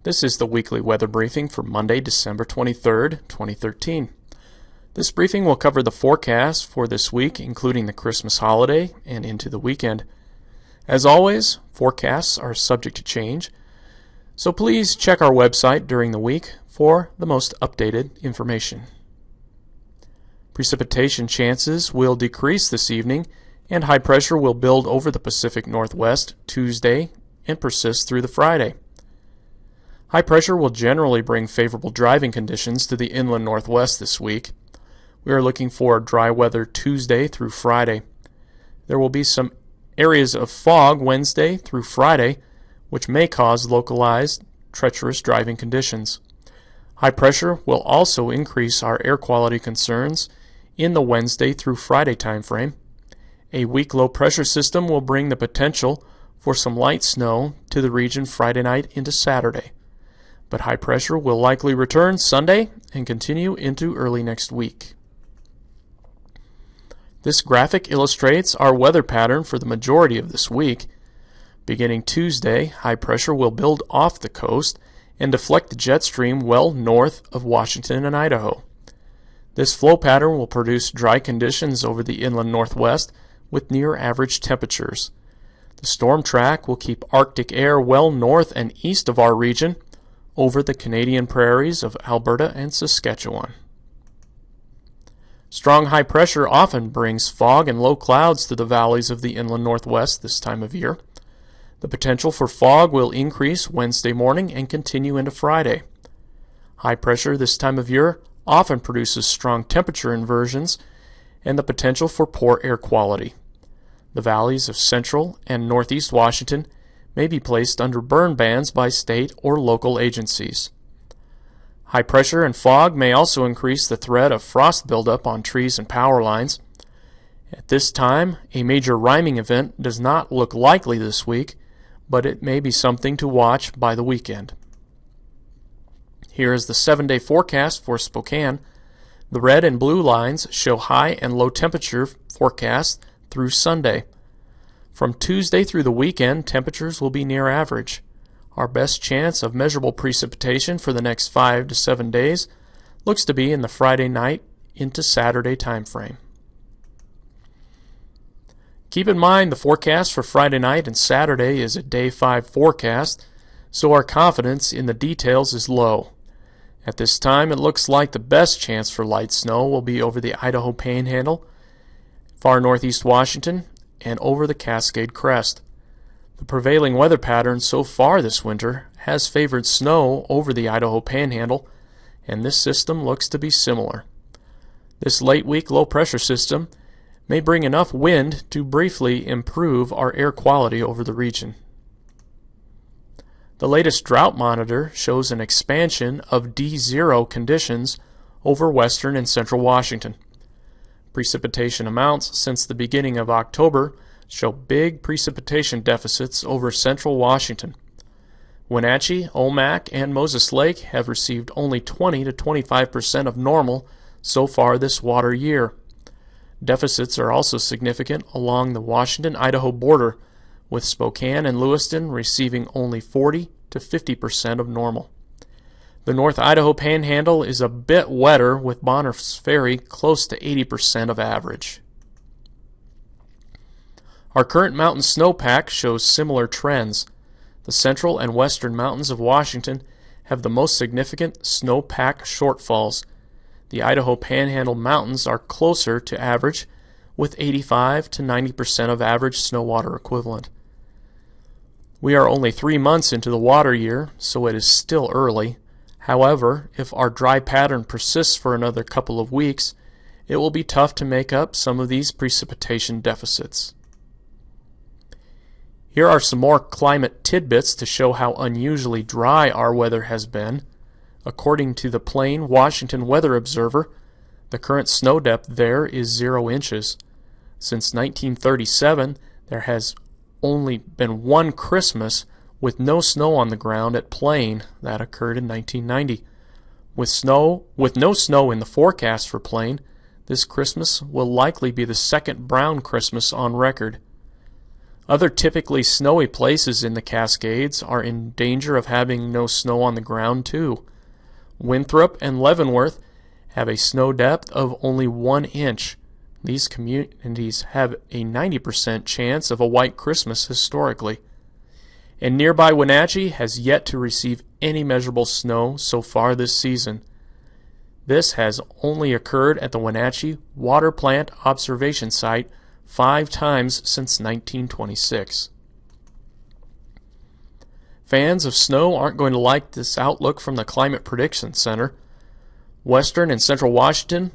This is the weekly weather briefing for Monday, December 23rd, 2013. This briefing will cover the forecast for this week, including the Christmas holiday and into the weekend. As always, forecasts are subject to change, so please check our website during the week for the most updated information. Precipitation chances will decrease this evening, and high pressure will build over the Pacific Northwest Tuesday and persist through the Friday. High pressure will generally bring favorable driving conditions to the inland Northwest this week. We are looking for dry weather Tuesday through Friday. There will be some areas of fog Wednesday through Friday, which may cause localized, treacherous driving conditions. High pressure will also increase our air quality concerns in the Wednesday through Friday timeframe. A weak low pressure system will bring the potential for some light snow to the region Friday night into Saturday. But high pressure will likely return Sunday and continue into early next week. This graphic illustrates our weather pattern for the majority of this week. Beginning Tuesday, high pressure will build off the coast and deflect the jet stream well north of Washington and Idaho. This flow pattern will produce dry conditions over the inland Northwest with near average temperatures. The storm track will keep Arctic air well north and east of our region, over the Canadian prairies of Alberta and Saskatchewan. Strong high pressure often brings fog and low clouds to the valleys of the inland Northwest this time of year. The potential for fog will increase Wednesday morning and continue into Friday. High pressure this time of year often produces strong temperature inversions and the potential for poor air quality. The valleys of central and northeast Washington may be placed under burn bans by state or local agencies. High pressure and fog may also increase the threat of frost buildup on trees and power lines. At this time, a major riming event does not look likely this week, but it may be something to watch by the weekend. Here is the 7-day forecast for Spokane. The red and blue lines show high and low temperature forecasts through Sunday. From Tuesday through the weekend, temperatures will be near average. Our best chance of measurable precipitation for the next 5 to 7 days looks to be in the Friday night into Saturday time frame. Keep in mind the forecast for Friday night and Saturday is a day 5 forecast, so our confidence in the details is low. At this time, it looks like the best chance for light snow will be over the Idaho Panhandle, far northeast Washington, and over the Cascade Crest. The prevailing weather pattern so far this winter has favored snow over the Idaho Panhandle, and this system looks to be similar. This late week low pressure system may bring enough wind to briefly improve our air quality over the region. The latest drought monitor shows an expansion of D0 conditions over western and central Washington. Precipitation amounts since the beginning of October show big precipitation deficits over central Washington. Wenatchee, Omak, and Moses Lake have received only 20 to 25% of normal so far this water year. Deficits are also significant along the Washington-Idaho border, with Spokane and Lewiston receiving only 40 to 50% of normal. The North Idaho Panhandle is a bit wetter, with Bonners Ferry close to 80% of average. Our current mountain snowpack shows similar trends. The central and western mountains of Washington have the most significant snowpack shortfalls. The Idaho Panhandle mountains are closer to average, with 85 to 90% of average snow water equivalent. We are only 3 months into the water year, so it is still early. However, if our dry pattern persists for another couple of weeks, it will be tough to make up some of these precipitation deficits. Here are some more climate tidbits to show how unusually dry our weather has been. According to the Plain Washington Weather Observer, the current snow depth there is 0 inches. Since 1937, there has only been one Christmas with no snow on the ground at Plain. That occurred in 1990. With no snow in the forecast for Plain, this Christmas will likely be the second brown Christmas on record. Other typically snowy places in the Cascades are in danger of having no snow on the ground too. Winthrop and Leavenworth have a snow depth of only 1 inch. These communities have a 90% chance of a white Christmas historically. And nearby Wenatchee has yet to receive any measurable snow so far this season. This has only occurred at the Wenatchee Water Plant Observation Site 5 times since 1926. Fans of snow aren't going to like this outlook from the Climate Prediction Center. Western and central Washington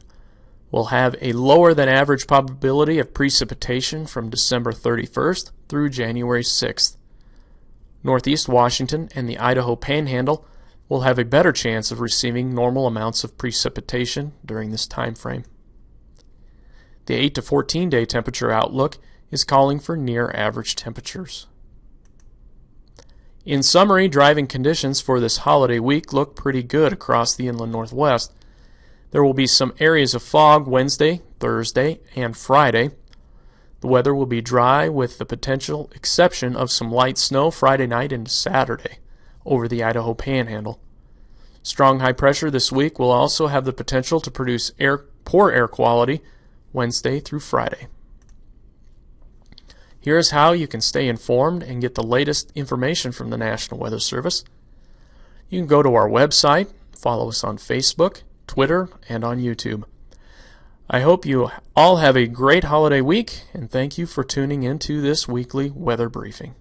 will have a lower than average probability of precipitation from December 31st through January 6th. Northeast Washington and the Idaho Panhandle will have a better chance of receiving normal amounts of precipitation during this time frame. The 8 to 14-day temperature outlook is calling for near average temperatures. In summary, driving conditions for this holiday week look pretty good across the inland Northwest. There will be some areas of fog Wednesday, Thursday, and Friday. The weather will be dry with the potential exception of some light snow Friday night into Saturday over the Idaho Panhandle. Strong high pressure this week will also have the potential to produce poor air quality Wednesday through Friday. Here is how you can stay informed and get the latest information from the National Weather Service. You can go to our website, follow us on Facebook, Twitter, and on YouTube. I hope you all have a great holiday week, and thank you for tuning into this weekly weather briefing.